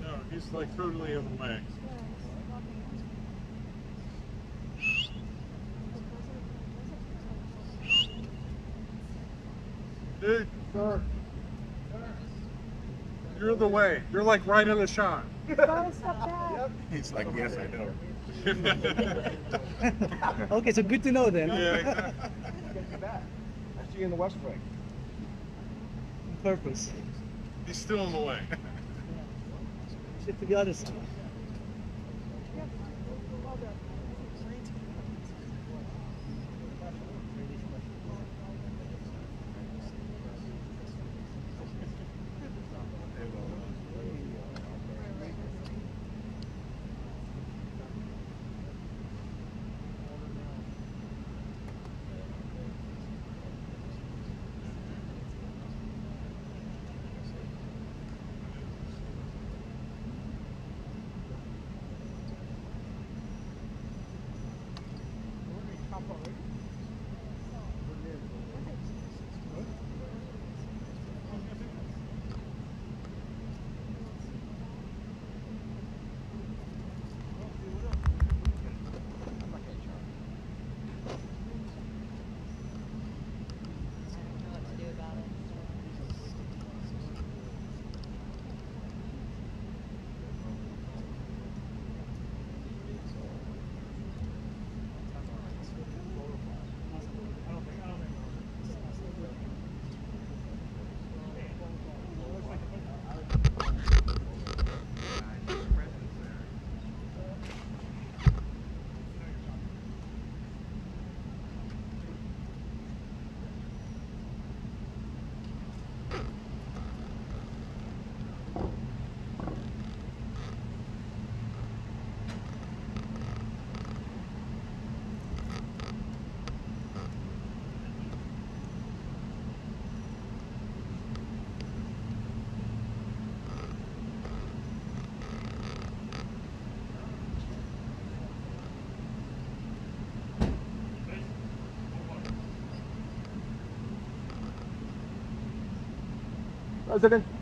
No, he's like totally on the max. Dude, sir. You're the way. You're like right in the shot. He's like, yes, I know. Okay, so good to know then. Yeah, exactly. I see you in the West Wing. On purpose. He's still in the way. Shit to the other side.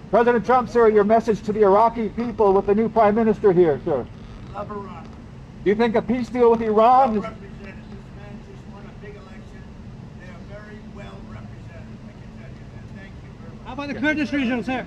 President Trump, sir, your message to the Iraqi people with the new prime minister here, sir. Love Iraq. Do you think a peace deal with Iran Well is... represented. This man just won a big election. They are very well represented. I can tell you that. Thank you very much. How about the Kurdish region, sir?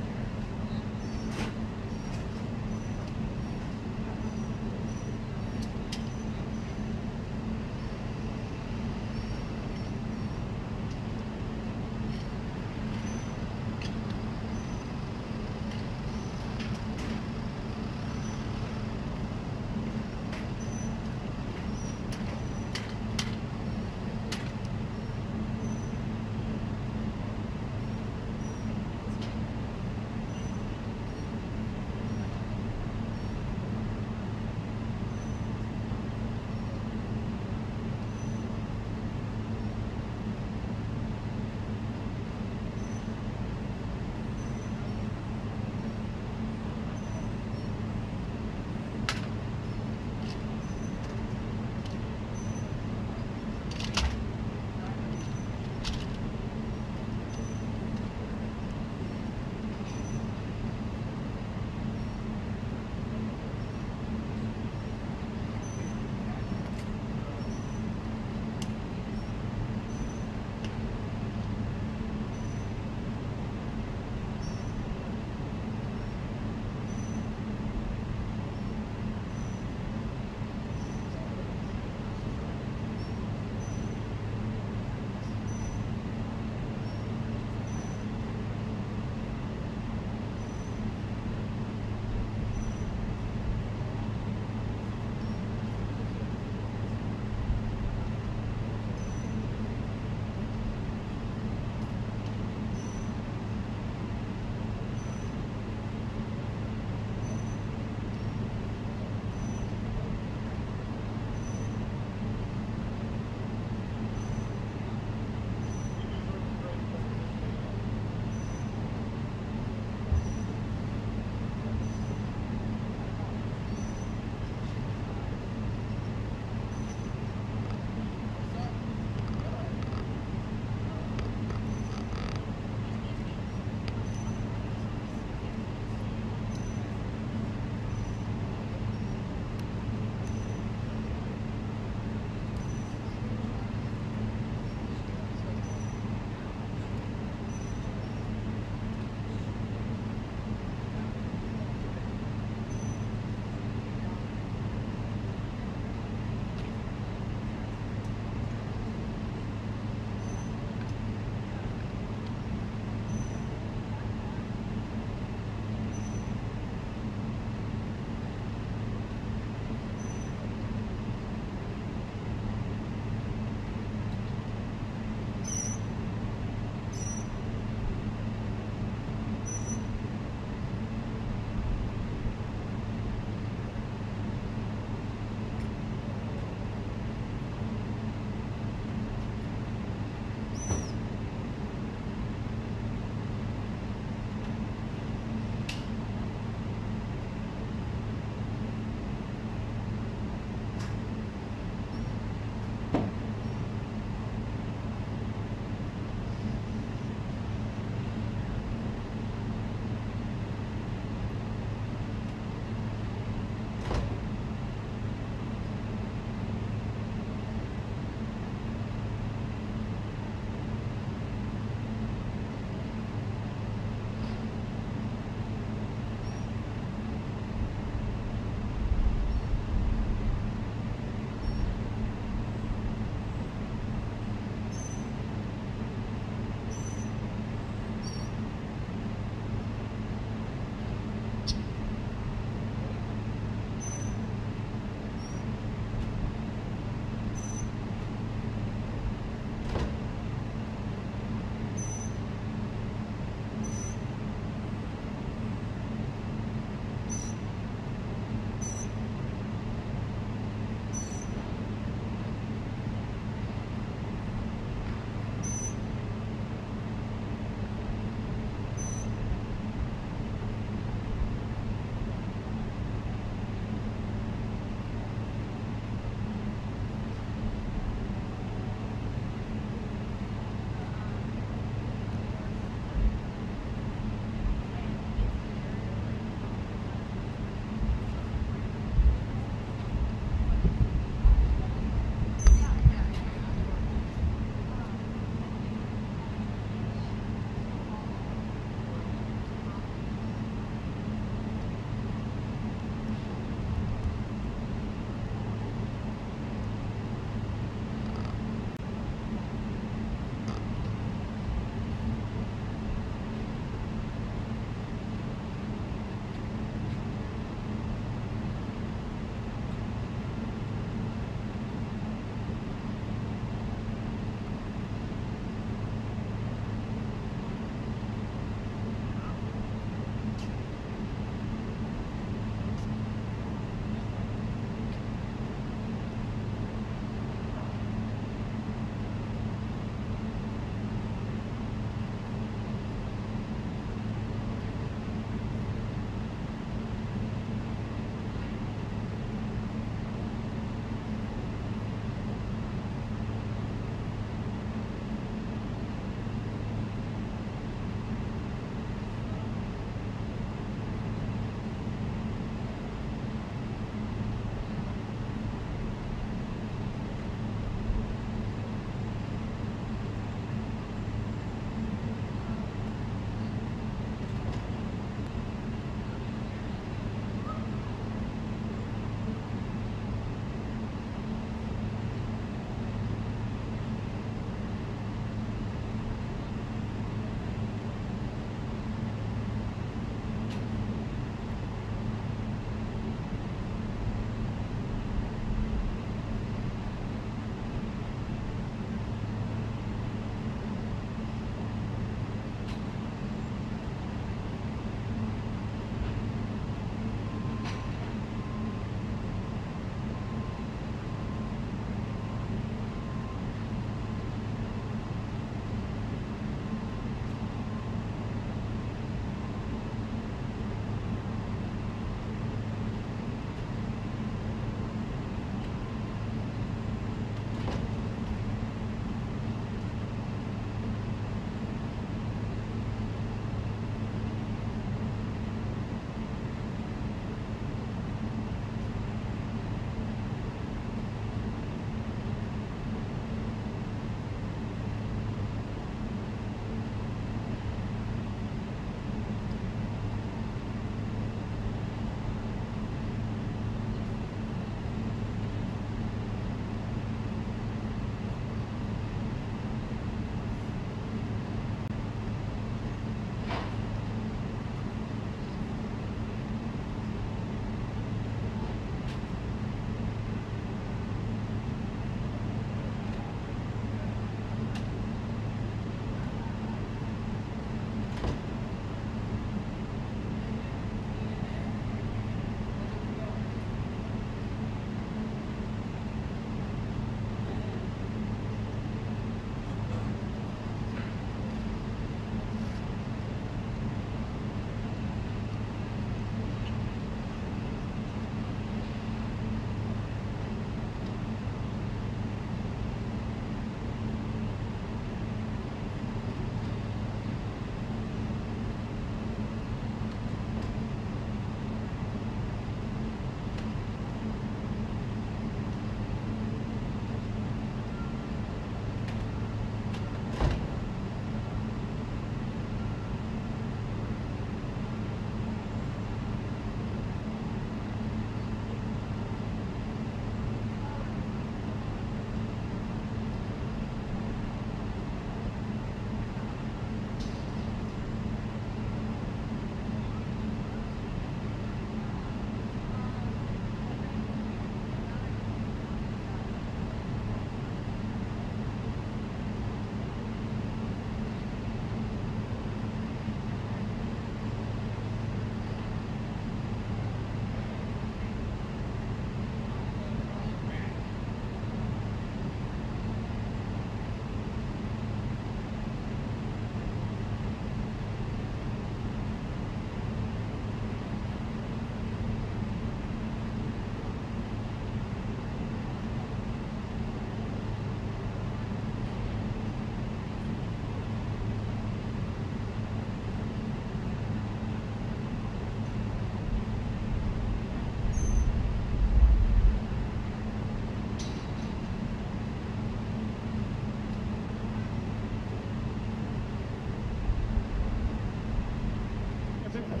What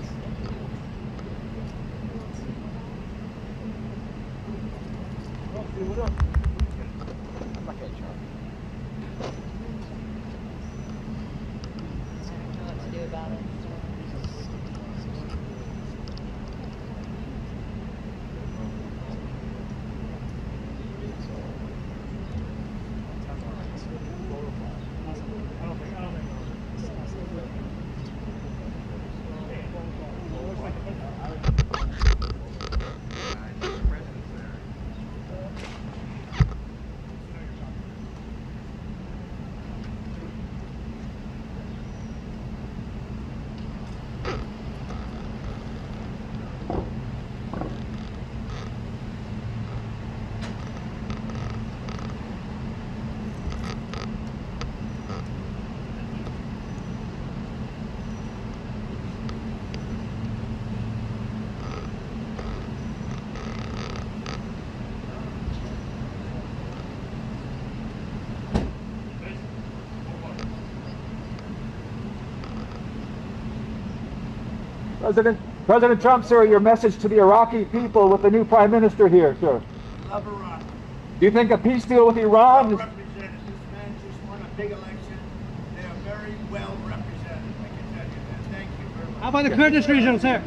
to do about it. President Trump, sir, your message to the Iraqi people with the new prime minister here, sir. Love Iraq. Do you think a peace deal with Iran Well is... represented. This man just won a big election. They are very well represented. I can tell you that. Thank you very much. How about the Kurdish region, sir?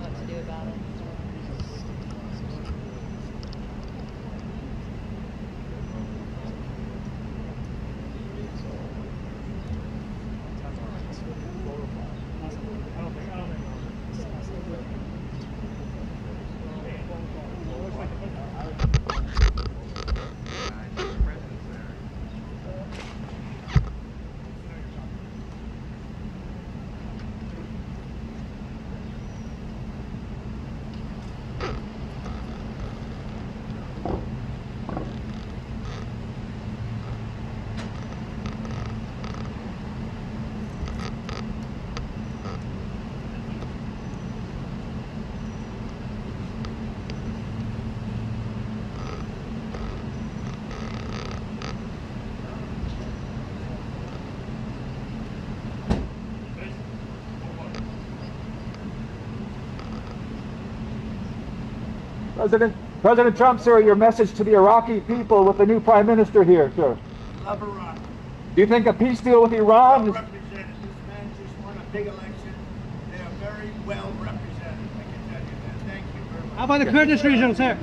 What to do about it. President Trump, sir, your message to the Iraqi people with the new prime minister here, sir. Love Iraq. Do you think a peace deal with Iran Well is... represented. This man just won a big election. They are very well represented. I can tell you that. Thank you very much. How about the Kurdish region, sir?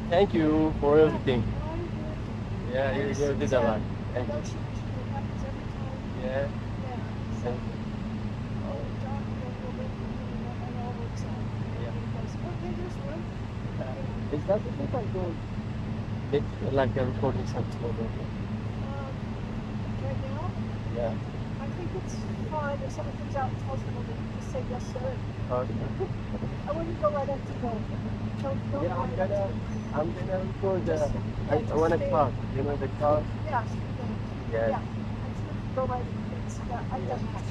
Thank you for everything. Yeah, you did a lot. Thank you. Yeah. Thank you. Is that the thing I go get like a recording something over here? Right now, Yeah. I think it's fine if someone comes out and tells them to just say yes, sir. Okay. I wouldn't go right up to them. Don't Yeah, go right up to them. I'm gonna record I wanna talk. You know the car? Yeah, Yeah. yeah. I just go right in. Yeah, I've done that.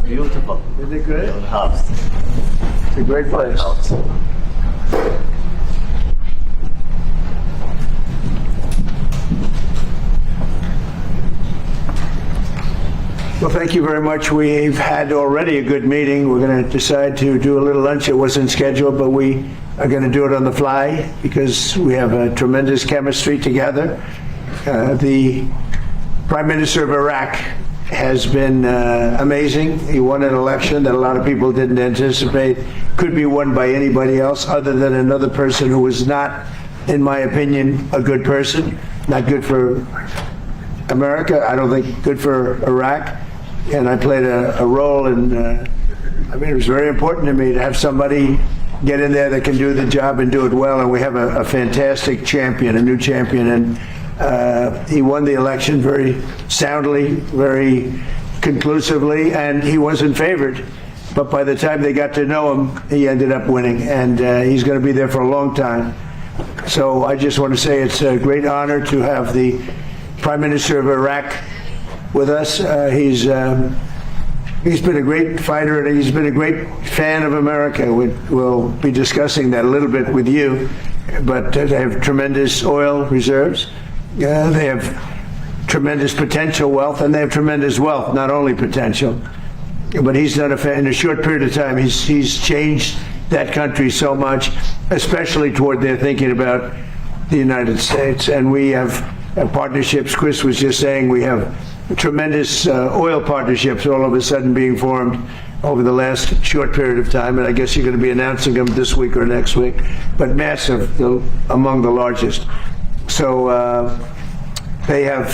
Beautiful. Is it good? Your house. It's a great place. Well, thank you very much. We've had already a good meeting. We're going to decide to do a little lunch. It wasn't scheduled, but we are going to do it on the fly because we have a tremendous chemistry together. The Prime Minister of Iraq has been amazing. He won an election that a lot of people didn't anticipate could be won by anybody else other than another person who was not, in my opinion, a good person. Not good for America. I don't think good for Iraq. And I played a role in, I mean, it was very important to me to have somebody get in there that can do the job and do it well. And we have a fantastic champion, a new champion. And he won the election very soundly, very conclusively, and he wasn't favored. But by the time they got to know him, he ended up winning. And he's going to be there for a long time. So I just want to say it's a great honor to have the Prime Minister of Iraq with us. He's been a great fighter and he's been a great fan of America. We'll be discussing that a little bit with you, but they have tremendous oil reserves. They have tremendous potential wealth, and they have tremendous wealth, not only potential. But he's done in a short period of time, he's changed that country so much, especially toward their thinking about the United States. And we have partnerships. Chris was just saying we have tremendous oil partnerships all of a sudden being formed over the last short period of time, and I guess you're going to be announcing them this week or next week, but massive, among the largest. So they have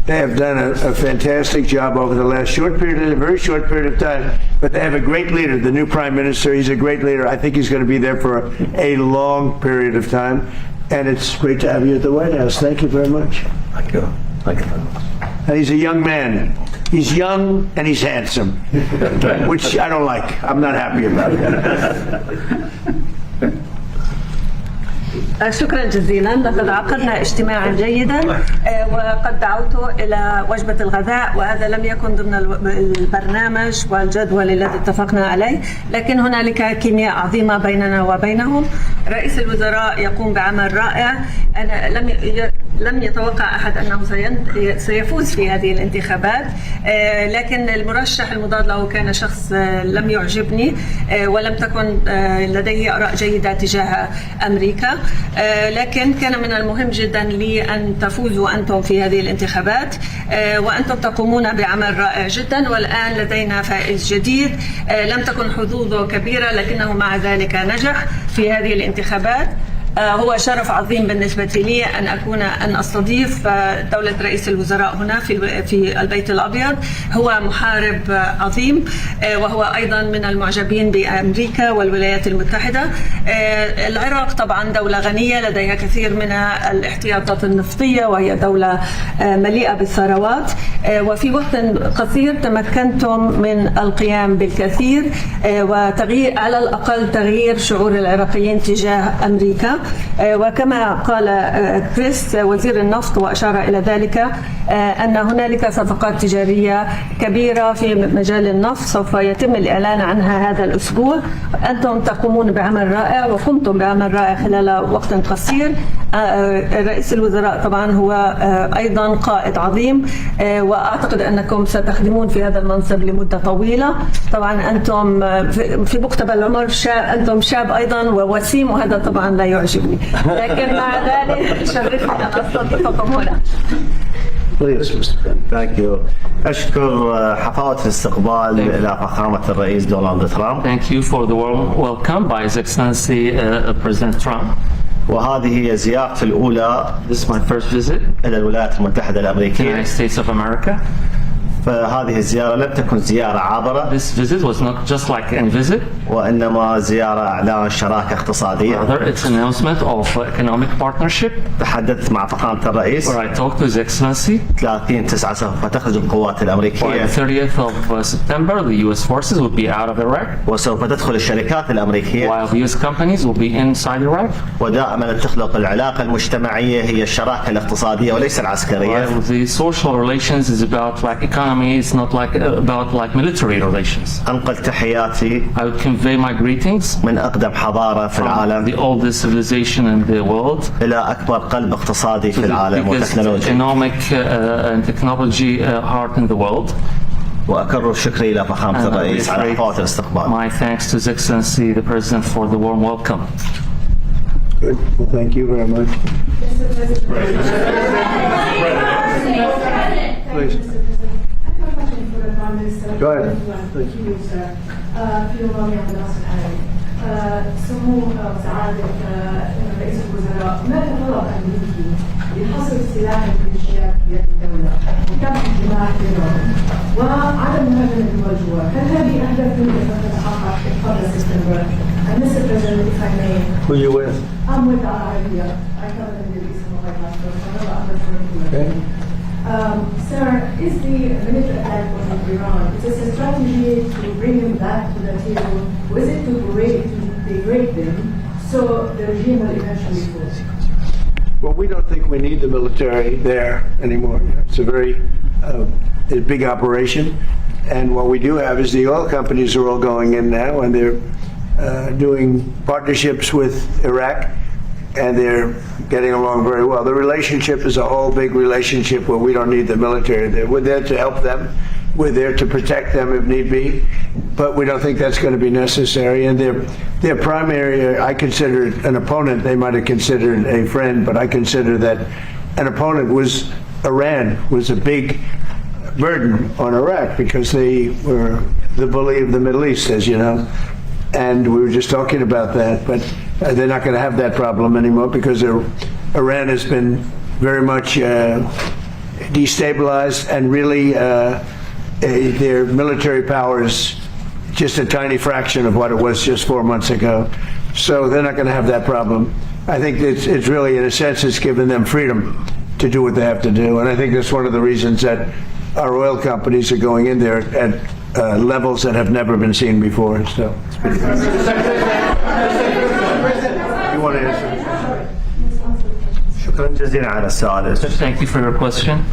done a fantastic job over the last very short period of time, but they have a great leader, the new Prime Minister. He's a great leader. I think he's going to be there for a long period of time, and it's great to have you at the White House. Thank you very much. Thank you. Thank you very much. And he's a young man. He's young and he's handsome, which I don't like. I'm not happy about it. شكرا جزيلا. لقد عقدنا اجتماعا جيدا وقد دعوته إلى وجبة الغداء، وهذا لم يكن ضمن البرنامج والجدول الذي اتفقنا عليه، لكن هنالك كيمياء عظيمة بيننا وبينهم. رئيس الوزراء يقوم بعمل رائع. أنا لم يتوقع أحد أنه سيفوز في هذه الانتخابات، لكن المرشح المضاد له كان شخص لم يعجبني ولم تكن لديه آراء جيدة تجاه أمريكا، لكن كان من المهم جدا لي أن تفوزوا أنتم في هذه الانتخابات، وأنتم تقومون بعمل رائع جدا. والآن لدينا فائز جديد لم تكن حظوظه كبيرة لكنه مع ذلك نجح في هذه الانتخابات. هو شرف عظيم بالنسبة لي أن أستضيف دولة رئيس الوزراء هنا في البيت الأبيض. هو محارب عظيم، وهو أيضا من المعجبين بأمريكا والولايات المتحدة. العراق طبعا دولة غنية لديها كثير من الاحتياطات النفطية، وهي دولة مليئة بالثروات، وفي وقت قصير تمكنتم من القيام بالكثير وتغيير، على الأقل تغيير شعور العراقيين تجاه أمريكا. وكما قال كريس وزير النفط وأشار إلى ذلك أن هنالك صفقات تجارية كبيرة في مجال النفط سوف يتم الإعلان عنها هذا الأسبوع. أنتم تقومون بعمل رائع وقمتم بعمل رائع خلال وقت قصير. رئيس الوزراء طبعا هو أيضا قائد عظيم، وأعتقد أنكم ستخدمون في هذا المنصب لمدة طويلة. طبعا أنتم في مقتبل العمر أنتم شاب أيضا ووسيم، وهذا طبعا لا يعجبني، لكن مع ذلك شرفني أن أستضيفكم هنا. Thank you. أشكر حفاوة الاستقبال إلى فخامة الرئيس دونالد ترامب. Thank you for the warm welcome by His Excellency President Trump. وهذه هي زيارتي الأولى This is my first visit إلى الولايات المتحدة to the الأمريكية. United States of America. فهذه الزيارة لم تكن زيارة عابرة، This visit was not just like any visit, وإنما زيارة إعلان شراكة اقتصادية. rather it's an announcement of economic partnership تحدثت مع فخامة الرئيس. where I talked to His Excellency. 30/9 سوف تخرج القوات By الأمريكية، the 30th of September, the U.S. forces will be out of Iraq, وسوف تدخل الشركات الأمريكية. while the U.S. companies will be inside Iraq. ودائما تخلق العلاقة المجتمعية هي الشراكة الاقتصادية وليس العسكرية. While the social relations is about like economic economy is not like about like military relations. أنقل تحياتي I would convey my greetings من أقدم حضارة في from العالم the oldest civilization in the world إلى أكبر قلب اقتصادي to في the العالم biggest وتكنولوجي. economic and technology heart in the world. وأكرر شكري إلى فخامة And I الرئيس على reiterate حفاوة الاستقبال. my thanks to His Excellency the President for the warm welcome. Good. Well, thank you very much. Please. Go ahead. سمو سعادة رئيس الوزراء ما تطلب أمريكي لحصر السلاح الميليشيات في يد الدولة وكم اجتماع بينهم وعدم مهاجمة دول الجوار، هل هذه أهداف يمكن أن تتحقق قبل سبتمبر؟ And Mr. President, if I may. Who are you with? I'm with the Arabia. I cover the Middle East and White House. Okay. Sir, is the military attack on Iran, is this a strategy to bring them back to the table? Or is it to degrade them so the regime will eventually fall? Well, we don't think we need the military there anymore. It's a very a big operation. And what we do have is the oil companies are all going in now, and they're doing partnerships with Iraq, and they're getting along very well. The relationship is a whole big relationship where we don't need the military there. We're there to help them. We're there to protect them if need be, but we don't think that's going to be necessary. And their primary, I consider an opponent. They might have considered a friend, but I consider that an opponent was Iran, was a big burden on Iraq because they were the bully of the Middle East, as you know. And we were just talking about that, but they're not going to have that problem anymore because Iran has been very much destabilized, and really their military power is just a tiny fraction of what it was just 4 months ago. So they're not going to have that problem. I think it's really, in a sense, it's given them freedom to do what they have to do. And I think that's one of the reasons that our oil companies are going in there at levels that have never been seen before. So, you want to answer? شكرا جزيلا على السؤال. Thank you for your question.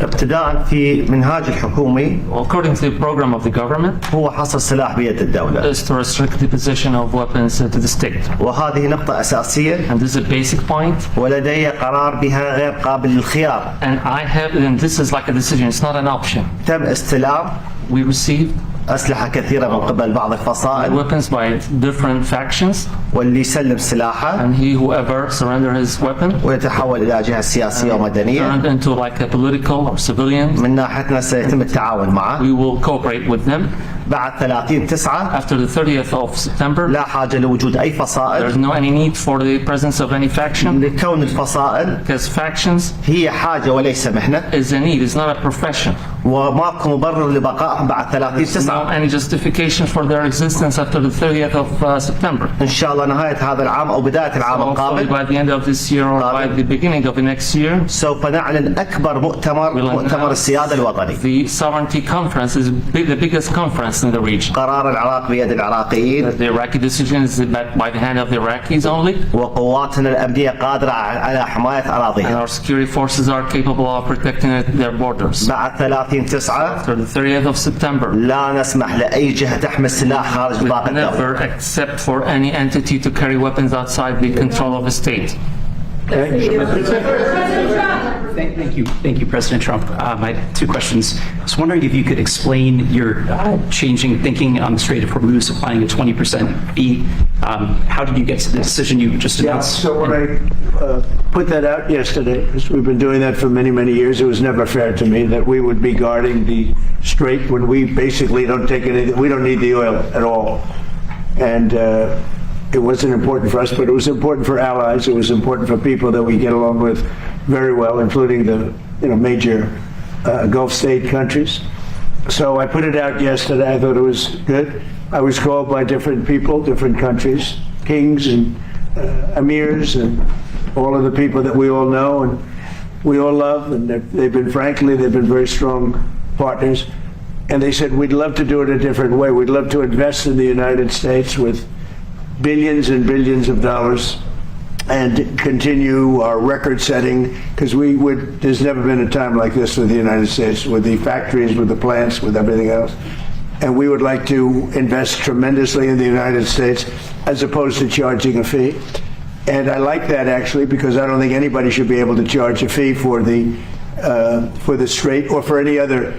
ابتداء في منهاج الحكومي According to the program of the government, هو حصر السلاح بيد الدولة، is to restrict the possession of weapons to the state. وهذه نقطة أساسية And this is a basic point. ولدي قرار بها غير قابل للخيار. And this is like a decision, it's not an option. تم استلام We received أسلحة كثيرة من قبل بعض الفصائل، weapons by different factions, واللي يسلم سلاحه and whoever surrender his weapon ويتحول إلى جهة سياسية ومدنية. turned into like a political or civilian. من ناحيتنا سيتم التعاون معه. We will cooperate with them. بعد 30/9 After the 30th of September, لا حاجة لوجود أي فصائل، there's no any need for the presence of any faction, لكون الفصائل because factions هي حاجة وليس محنة، is a need, it's not a profession. وماكو مبرر لبقائهم بعد There's 30/9. no any justification for their existence after the 30th of September. إن شاء الله نهاية هذا العام أو بداية العام Hopefully القابل by the end of this year or by the beginning of the next year, سوف نعلن أكبر مؤتمر السيادة الوطني. the sovereignty conference is the biggest conference in the region. قرار العراق بيد العراقيين، The Iraqi decision is by the hand of the Iraqis only, وقواتنا الأمنية قادرة على حماية and أراضيها. our security forces are capable of protecting their borders. بعد 30/9 After the 30th of September, لا نسمح لأي جهة تحمل سلاح خارج we نطاق الدولة. never accept for any entity to carry weapons outside the control of a state. Thank you, President Trump. I had two questions. I was wondering if you could explain your changing thinking on the Strait of Hormuz, applying a 20% fee. How did you get to the decision you just Yeah, announced? so when I put that out yesterday, because we've been doing that for many, many years, it was never fair to me that we would be guarding the strait when we basically don't take anything, we don't need the oil at all. And it wasn't important for us, but it was important for allies. It was important for people that we get along with very well, including the major Gulf state countries. So I put it out yesterday. I thought it was good. I was called by different people, different countries, kings and emirs, and all of the people that we all know and we all love. And they've been very strong partners. And they said, we'd love to do it a different way. We'd love to invest in the United States with billions and billions of dollars and continue our record setting, because there's never been a time like this with the United States, with the factories, with the plants, with everything else. And we would like to invest tremendously in the United States as opposed to charging a fee. And I like that actually, because I don't think anybody should be able to charge a fee for the straight or for any other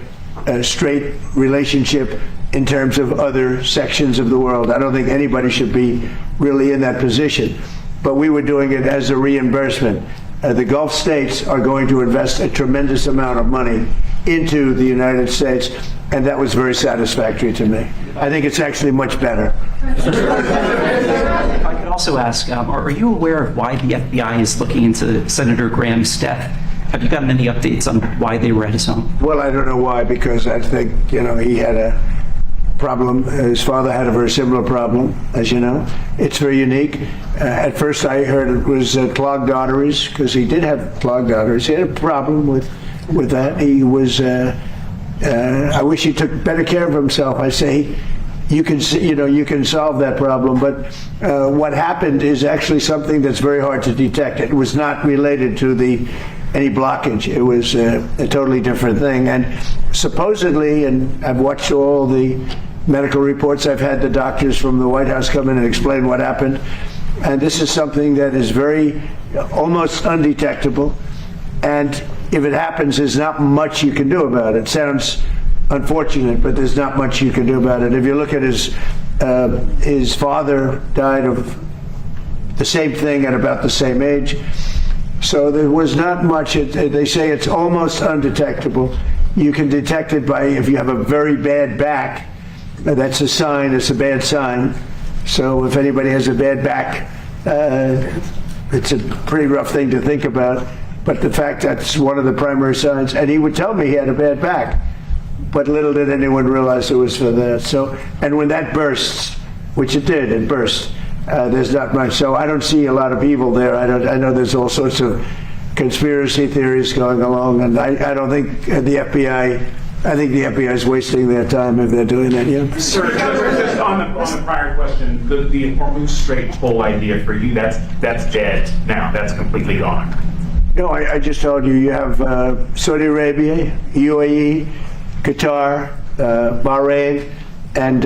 straight relationship in terms of other sections of the world. I don't think anybody should be really in that position. But we were doing it as a reimbursement. The Gulf states are going to invest a tremendous amount of money into the United States, and that was very satisfactory to me. I think it's actually much better. I could also ask, are you aware of why the FBI is looking into Senator Graham's death? Have you gotten any updates on why they were at his home? Well, I don't know why, because I think, he had a problem. His father had a very similar problem, as you know. It's very unique. At first I heard it was clogged arteries, because he did have clogged arteries. He had a problem with that. He was, I wish he took better care of himself. I say, you can solve that problem, but what happened is actually something that's very hard to detect. It was not related to any blockage. It was a totally different thing. And supposedly, and I've watched all the medical reports, I've had the doctors from the White House come in and explain what happened. And this is something that is almost undetectable. And if it happens, there's not much you can do about it. Sounds unfortunate, but there's not much you can do about it. If you look at his father died of the same thing at about the same age. So there was not much. They say it's almost undetectable. You can detect it by if you have a very bad back. That's a sign. It's a bad sign. So if anybody has a bad back, it's a pretty rough thing to think about. But the fact that's one of the primary signs. And he would tell me he had a bad back. But little did anyone realize it was for that. So, and when that bursts, which it did, it burst. There's not much. So I don't see a lot of evil there. I know there's all sorts of conspiracy theories going along, and I don't think the FBI. I think the FBI is wasting their time if they're doing that. Yeah. Sir, just on the prior question, the Hormuz Strait whole idea for you, that's dead now. That's completely gone. No, I just told you have Saudi Arabia, UAE, Qatar, Bahrain, and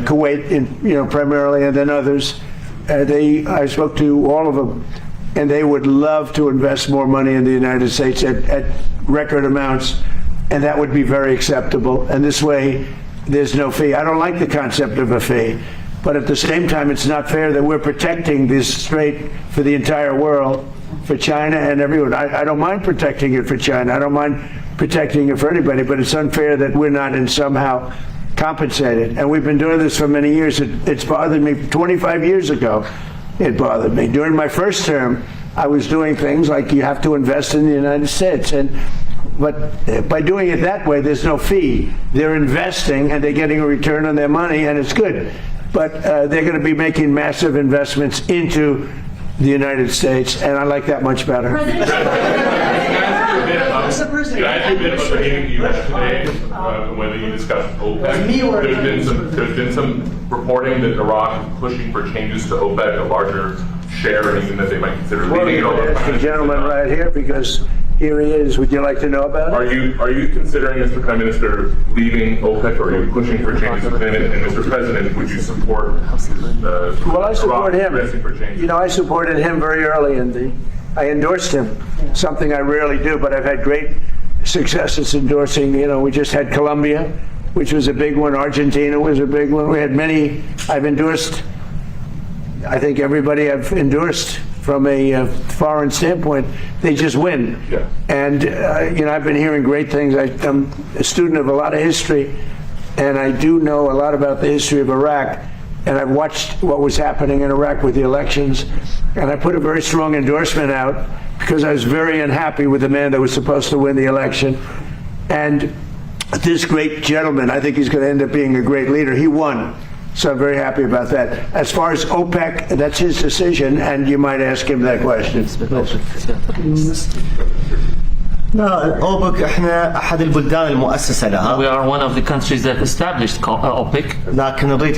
Kuwait, primarily, and then others. I spoke to all of them, and they would love to invest more money in the United States at record amounts, and that would be very acceptable. And this way, there's no fee. I don't like the concept of a fee, but at the same time, it's not fair that we're protecting this strait for the entire world, for China and everyone. I don't mind protecting it for China. I don't mind protecting it for anybody, but it's unfair that we're not in somehow compensated. And we've been doing this for many years. It's bothered me. 25 years ago, it bothered me. During my first term, I was doing things like you have to invest in the United States. But by doing it that way, there's no fee. They're investing and they're getting a return on their money, and it's good. But they're going to be making massive investments into the United States, and I like that much better. Can I ask you a bit about the meeting you had today, when you discussed OPEC? There's been some reporting that Iraq is pushing for changes to OPEC, a larger share, and even that they might consider leaving it. The gentleman right here, because here he is. Would you like to know about it? Are you considering, Mr. Prime Minister, leaving OPEC, or are you pushing for changes within it? And Mr. President, would you support? Well, I support him. I supported him very early, and I endorsed him. Something I rarely do, but I've had great successes endorsing. We just had Colombia, which was a big one. Argentina was a big one. We had many. I've endorsed. I think everybody I've endorsed from a foreign standpoint, they just win. Yeah. And I've been hearing great things. I'm a student of a lot of history, and I do know a lot about the history of Iraq. And I've watched what was happening in Iraq with the elections, and I put a very strong endorsement out because I was very unhappy with the man that was supposed to win the election. And this great gentleman, I think he's going to end up being a great leader. He won. So I'm very happy about that. As far as OPEC, that's his decision, and you might ask him that question. لا أوبك إحنا أحد البلدان المؤسسة We لها، are one of the countries that established OPEC. لكن نريد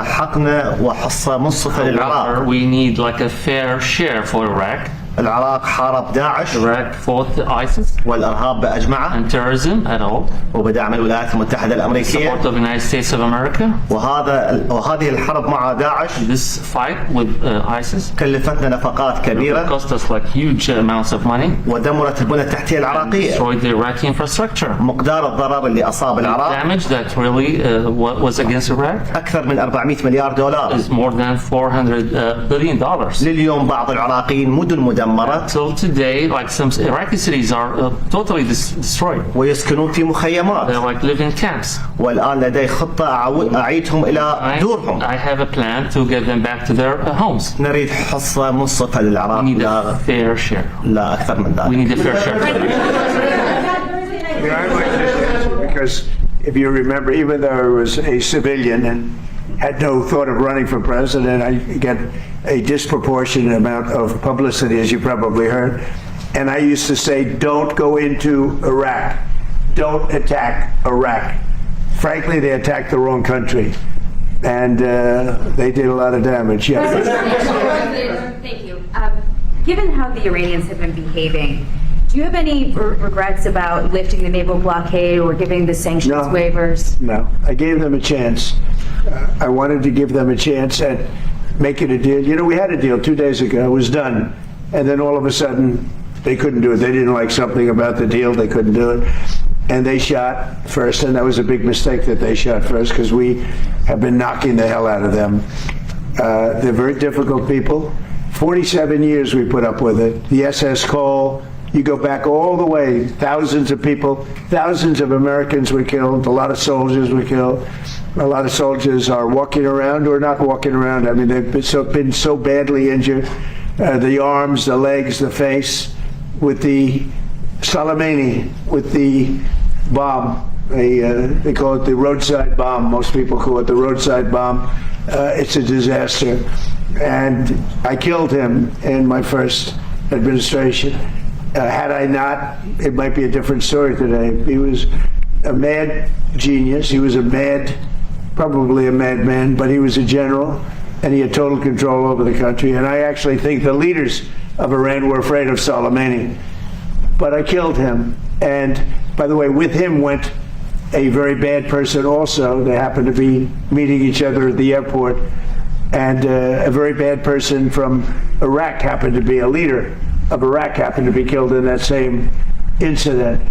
حقنا وحصة منصفة للعراق. We need like a fair share for Iraq. العراق حارب داعش Iraq fought ISIS والإرهاب بأجمعه and terrorism at all. وبدعم الولايات المتحدة الأمريكية. Support of the United States of America. وهذه الحرب مع داعش This fight with ISIS كلفتنا نفقات كبيرة cost us like huge amounts of money. ودمرت البنى التحتية العراقية. Destroyed the Iraqi infrastructure. مقدار الضرر اللي أصاب العراق Damage that really was against Iraq أكثر من 400 مليار دولار. is more than $400 billion. لليوم بعض العراقيين مدن مدمرة Till today, like some Iraqi cities are totally destroyed. ويسكنون في مخيمات. They like live in camps. والآن لدي خطة أعيدهم إلى دورهم. I have a plan to get them back to their homes. نريد حصة منصفة للعراق. We need a fair share. لا أكثر من ذلك. We need a fair share. I'd like this answer because if you remember, even though I was a civilian and had no thought of running for president, I get a disproportionate amount of publicity, as you probably heard. And I used to say, don't go into Iraq. Don't attack Iraq. Frankly, they attacked the wrong country. And they did a lot of damage. Yeah. Thank you. Given how the Iranians have been behaving, do you have any regrets about lifting the naval blockade or giving the sanctions waivers? No, I gave them a chance. I wanted to give them a chance at making a deal. You know, we had a deal 2 days ago. It was done. And then all of a sudden, they couldn't do it. They didn't like something about the deal. They couldn't do it. And they shot first. And that was a big mistake that they shot first because we have been knocking the hell out of them. They're very difficult people. 47 years we put up with it. The SS Cole, you go back all the way, thousands of people, thousands of Americans were killed, a lot of soldiers were killed. A lot of soldiers are walking around or not walking around. I mean, they've been so badly injured. The arms, the legs, the face, with the Soleimani, with the bomb. They call it the roadside bomb. Most people call it the roadside bomb. It's a disaster. And I killed him in my first administration. Had I not, it might be a different story today. He was a mad genius. He was probably a madman, but he was a general, and he had total control over the country. And I actually think the leaders of Iran were afraid of Soleimani. But I killed him. And by the way, with him went a very bad person also. They happened to be meeting each other at the airport. And a very bad person from Iraq happened to be a leader of Iraq happened to be killed in that same incident.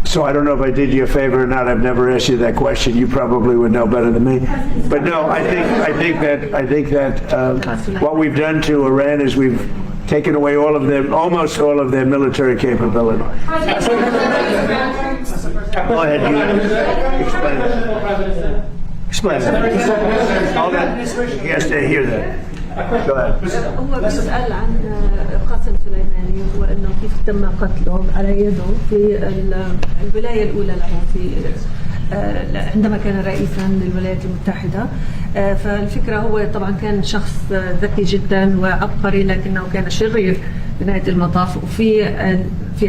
So I don't know if I did you a favor or not. I've never asked you that question. You probably would know better than me. But no, I think that what we've done to Iran is we've taken away almost all of their military capability. Go ahead, you explain it. Explain it. All that. He has to hear that. Go ahead. هو بيسأل عن قاسم سليماني وأنه كيف تم قتله على يده في الولاية الأولى له في عندما كان رئيسا للولايات المتحدة. فالفكرة هو طبعا كان شخص ذكي جدا وعبقري لكنه كان شرير بنهاية المطاف. وفي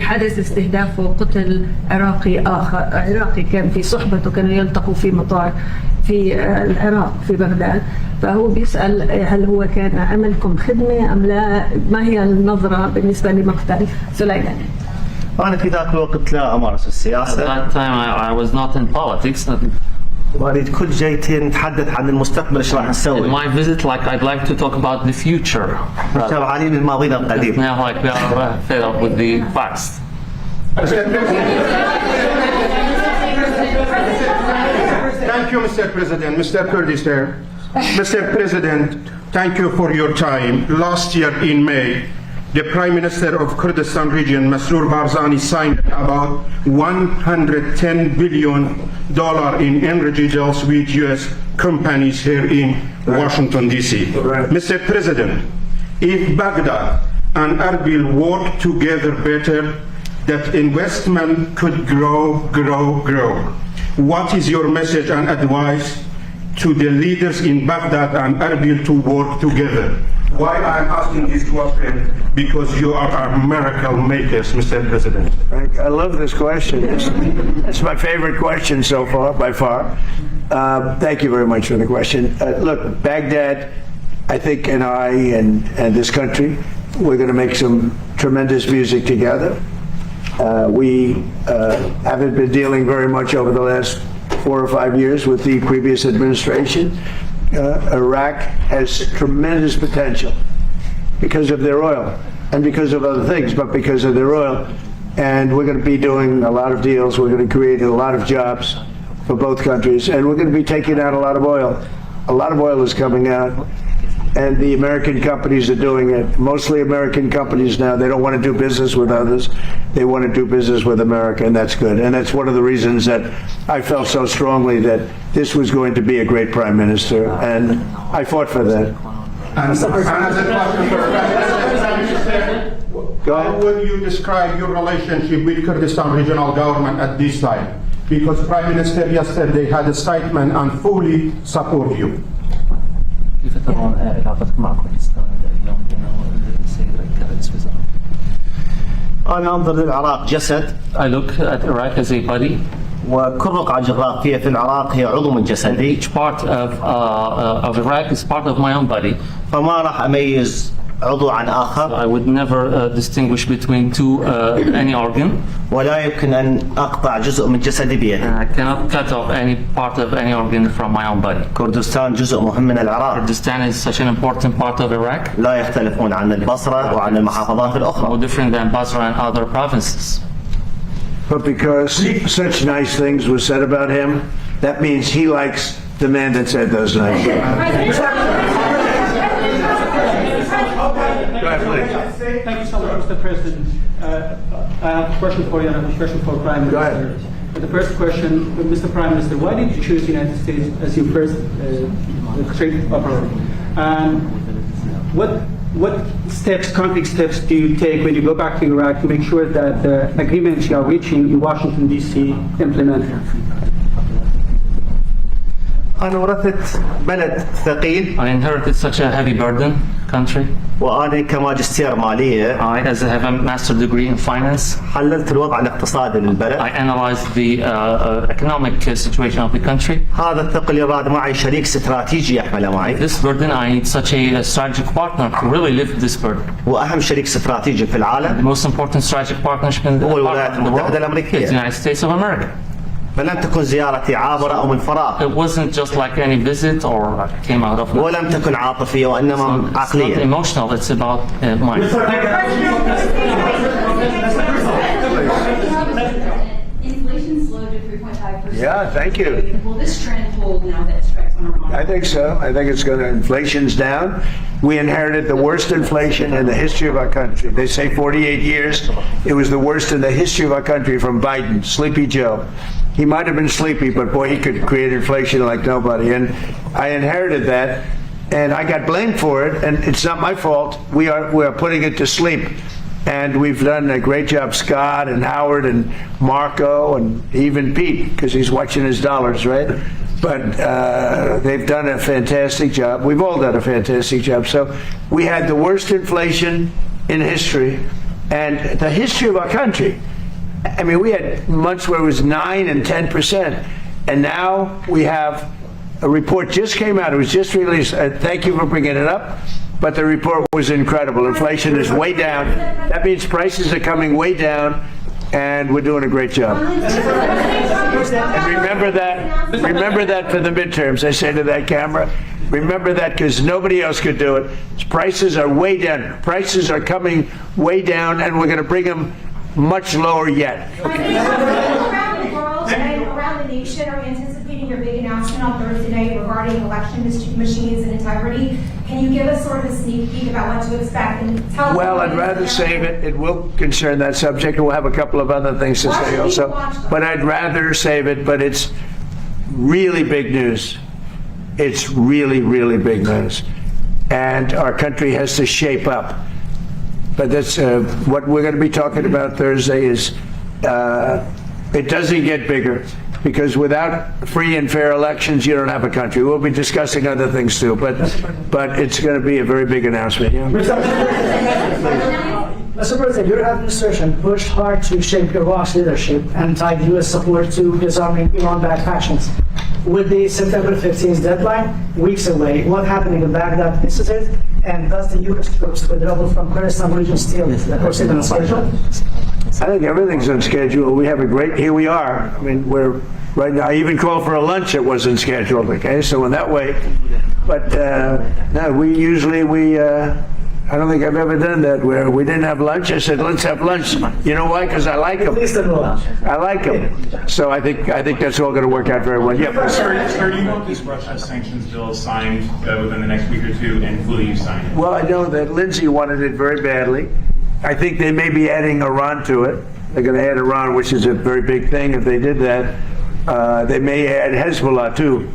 حادث استهدافه قتل عراقي كان في صحبته، كانوا يلتقوا في مطار في العراق في بغداد. فهو بيسأل هل هو كان عملكم خدمة أم لا؟ ما هي النظرة بالنسبة لمقتل سليماني؟ أنا في ذاك الوقت لا أمارس السياسة. At that time I was not in politics. وأريد كل جايتين نتحدث عن المستقبل إيش راح نسوي. In my visit, like I'd like to talk about the future. متابعين من ماضينا القديم. Now, like we are fed up with the past. Thank you, Mr. President. Mr. Kurdistan. Mr. President, thank you for your time. Last year in May, the Prime Minister of Kurdistan region, Masroor Barzani, signed about $110 billion in energy deals with U.S. companies here in Washington, D.C. Mr. President, if Baghdad and Erbil work together better, that investment could grow. What is your message and advice to the leaders in Baghdad and Erbil to work together. Why I'm asking this question? Because you are our miracle makers, Mr. President. I love this question. It's my favorite question so far, by far. Thank you very much for the question. Look, Baghdad, I think, and I and this country, we're going to make some tremendous music together. We haven't been dealing very much over the last 4 or 5 years with the previous administration. Iraq has tremendous potential because of their oil and because of other things, but because of their oil. And we're going to be doing a lot of deals. We're going to create a lot of jobs for both countries, and we're going to be taking out a lot of oil. A lot of oil is coming out, and the American companies are doing it. Mostly American companies now. They don't want to do business with others. They want to do business with America, and that's good. And that's one of the reasons that I felt so strongly that this was going to be a great prime minister, and I fought for that. How would you describe your relationship with Kurdistan regional government at this time? Because Prime Minister yesterday had a statement and fully support you. كيف ترون علاقتك مع كردستان اليوم السيد رئيس الوزراء؟ أنا أنظر للعراق جسد. I look at Iraq as a body. وكل رقعة جغرافية في العراق هي عضو من جسدي. Each part of Iraq is part of my own body. فما راح أميز عضو عن آخر. I would never distinguish between any organ. ولا يمكن أن أقطع جزء من جسدي بيدي. I cannot cut off any part of any organ from my own body. كردستان جزء مهم من العراق. Kurdistan is such an important part of Iraq. لا يختلفون عن البصرة وعن المحافظات الأخرى. No different than Basra and other provinces. But because such nice things were said about him, that means he likes the man that said those nice things. Go ahead, please. Thank you so much, Mr. President. I have a question for you and a question for Prime Minister. Go ahead. The first question, Mr. Prime Minister, why did you choose the United States as your first trade partner? And what steps, concrete steps do you take when you go back to Iraq to make sure that the agreements you are reaching in Washington, D.C. implemented? أنا ورثت بلد ثقيل. I inherited such a heavy burden country. وأنا كماجستير مالية. I, as I have a master degree in finance, حللت الوضع الاقتصادي للبلد. I analyzed the economic situation of the country. هذا الثقل يراد معي شريك استراتيجي يحمله معي. This burden, I need such a strategic partner to really lift this burden. وأهم شريك استراتيجي في العالم. The most important strategic partnership in the world is the United States of America. فلم تكن زيارتي عابرة أو من فراغ. It wasn't just like any visit or came out of. ولم تكن عاطفية وإنما عقلية. It's not emotional. It's about mind. Inflation slowed to 3.5%. Yeah, thank you. Will this trend hold now that strikes on Ramadan? I think so. I think it's going to, inflation's down. We inherited the worst inflation in the history of our country. They say 48 years. It was the worst in the history of our country from Biden, Sleepy Joe. He might have been sleepy, but boy, he could create inflation like nobody. And I inherited that, and I got blamed for it, and it's not my fault. We are putting it to sleep. And we've done a great job, Scott and Howard and Marco and even Pete, because he's watching his dollars, right? But they've done a fantastic job. We've all done a fantastic job. So we had the worst inflation in history, and the history of our country. I mean, we had months where it was 9 and 10%, and now we have a report just came out. It was just released. Thank you for bringing it up. But the report was incredible. Inflation is way down. That means prices are coming way down, and we're doing a great job. And remember that for the midterms. I say to that camera, remember that because nobody else could do it. Prices are way down. Prices are coming way down, and we're going to bring them much lower yet. Around the world and around the nation, are we anticipating your big announcement on Thursday night regarding election machines and integrity? Can you give us sort of a sneak peek about what to expect and tell? Well, I'd rather save it. It will concern that subject. We'll have a couple of other things to say also. But I'd rather save it. But it's really big news. It's really, really big news. And our country has to shape up. But that's what we're going to be talking about Thursday is it doesn't get bigger. because without free and fair elections, you don't have a country. We'll be discussing other things too, but it's going to be a very big announcement. Yeah. Mr. President, your administration pushed hard to shape Iraq's leadership and tied U.S. support to disarming Iran-backed factions. With the September 15th deadline weeks away, what happened in the Baghdad incident, and does the U.S. troops withdrawal from Kurdistan region still proceed on schedule? I think everything's on schedule. We have a great, here we are. I mean, we're right now, I even called for a lunch that wasn't scheduled, okay? So in that way, but no, I don't think I've ever done that where we didn't have lunch. I said, let's have lunch. You know why? Because I like them. I like them. So I think that's all going to work out very well. Yeah. Sir, do you want this Russia sanctions bill signed within the next week or two, and will you sign it? Well, I know that Lindsay wanted it very badly. I think they may be adding Iran to it. They're going to add Iran, which is a very big thing. If they did that, they may add Hezbollah too.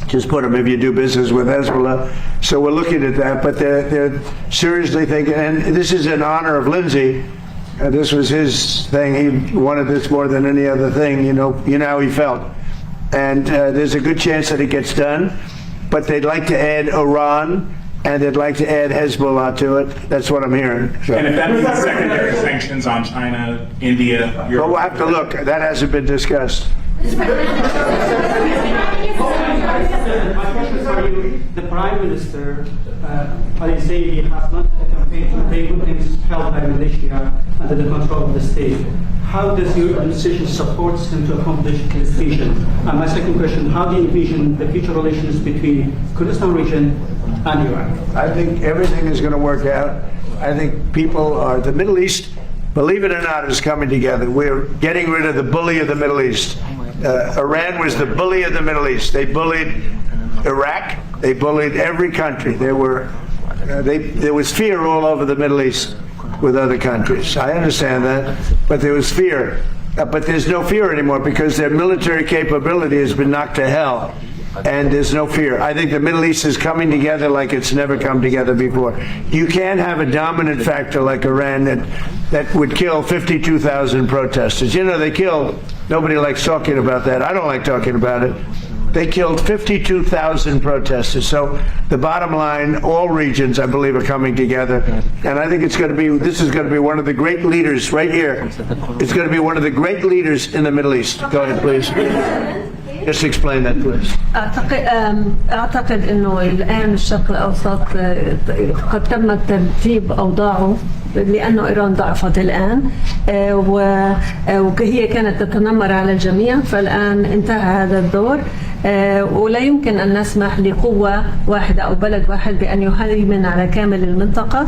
Just put them if you do business with Hezbollah. So we're looking at that, but they're seriously thinking, and this is in honor of Lindsay. This was his thing. He wanted this more than any other thing. You know how he felt. And there's a good chance that it gets done, but they'd like to add Iran, and they'd like to add Hezbollah to it. That's what I'm hearing. So. And if that means secondary sanctions on China, India, Europe. Well, we'll have to look. That hasn't been discussed. My question is for you. The Prime Minister, al-Zaidi, has launched a campaign to pay buildings held by militia under the control of the state. How does your administration support him to accomplish his vision? And my second question, how do you envision the future relations between Kurdistan region and Iraq? I think everything is going to work out. I think the Middle East, believe it or not, is coming together. We're getting rid of the bully of the Middle East. Iran was the bully of the Middle East. They bullied Iraq. They bullied every country. There was fear all over the Middle East with other countries. I understand that, but there was fear. But there's no fear anymore because their military capability has been knocked to hell. And there's no fear. I think the Middle East is coming together like it's never come together before. You can't have a dominant factor like Iran that would kill 52,000 protesters. You know, they killed, nobody likes talking about that. I don't like talking about it. They killed 52,000 protesters. So the bottom line, all regions, I believe, are coming together. And I think this is going to be one of the great leaders right here. It's going to be one of the great leaders in the Middle East. Go ahead, please. Just explain that, please. أعتقد أنه الآن الشرق الأوسط قد تم ترتيب أوضاعه لأنه إيران ضعفت الآن وهي كانت تتنمر على الجميع فالآن انتهى هذا الدور ولا يمكن أن نسمح لقوة واحدة أو بلد واحد بأن يهيمن على كامل المنطقة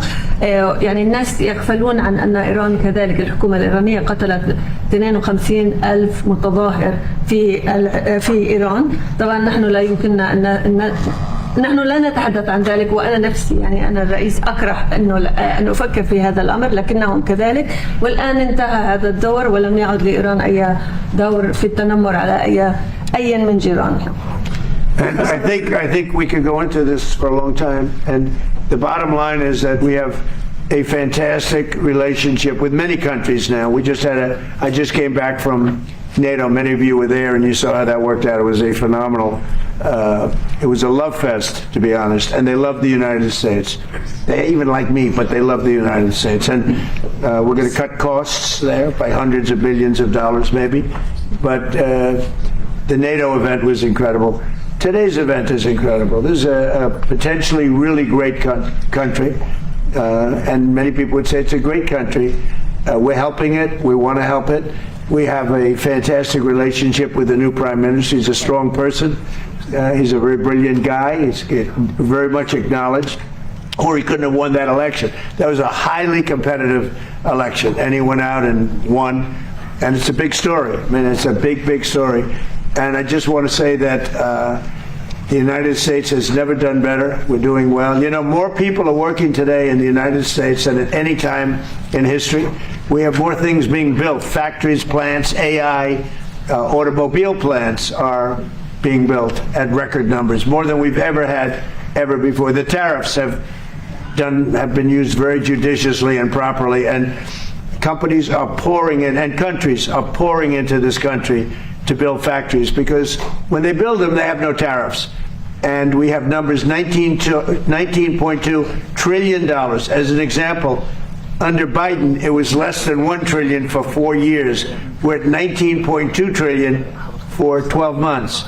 يعني الناس يغفلون عن أن إيران كذلك الحكومة الإيرانية قتلت 52,000 متظاهر في إيران طبعا نحن لا يمكننا أن نحن لا نتحدث عن ذلك وأنا نفسي يعني أنا الرئيس أكره أن أفكر في هذا الأمر لكنهم كذلك والآن انتهى هذا الدور ولم يعد لإيران أي دور في التنمر على أي من جيرانها. And I think we could go into this for a long time. And the bottom line is that we have a fantastic relationship with many countries now. I just came back from NATO. Many of you were there and you saw how that worked out. It was a phenomenal, it was a love fest, to be honest. And they love the United States. They even like me, but they love the United States. And we're going to cut costs there by hundreds of billions of dollars maybe. But the NATO event was incredible. Today's event is incredible. This is a potentially really great country. And many people would say it's a great country. We're helping it. We want to help it. We have a fantastic relationship with the new Prime Minister. He's a strong person. He's a very brilliant guy. He's very much acknowledged. Or he couldn't have won that election. That was a highly competitive election. And he went out and won. And it's a big story. I mean, it's a big, big story. And I just want to say that the United States has never done better. We're doing well. You know, more people are working today in the United States than at any time in history. We have more things being built. Factories, plants, AI, automobile plants are being built at record numbers, more than we've ever had ever before. The tariffs have been used very judiciously and properly, and companies are pouring in, and countries are pouring into this country to build factories, because when they build them, they have no tariffs. And we have numbers $19.2 trillion. As an example, under Biden, it was less than $1 trillion for 4 years. We're at $19.2 trillion for 12 months.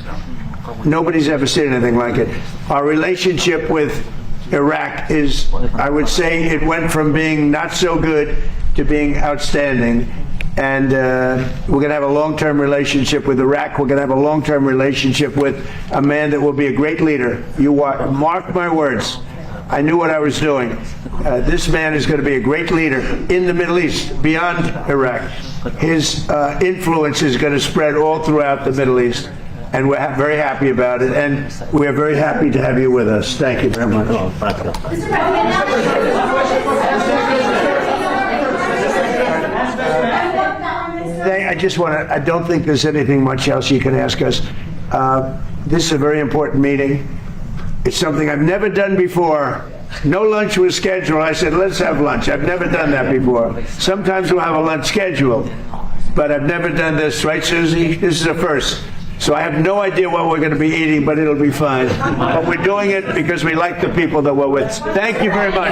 Nobody's ever seen anything like it. Our relationship with Iraq is, I would say, it went from being not so good to being outstanding. And we're going to have a long-term relationship with Iraq. We're going to have a long-term relationship with a man that will be a great leader. Mark my words. I knew what I was doing. This man is going to be a great leader in the Middle East, beyond Iraq. His influence is going to spread all throughout the Middle East. And we're very happy about it. And we're very happy to have you with us. Thank you very much. I don't think there's anything much else you can ask us. This is a very important meeting. It's something I've never done before. No lunch was scheduled. I said, let's have lunch. I've never done that before. Sometimes we'll have a lunch scheduled, but I've never done this, right, Susie? This is a first. So I have no idea what we're going to be eating, but it'll be fine. But we're doing it because we like the people that we're with. Thank you very much.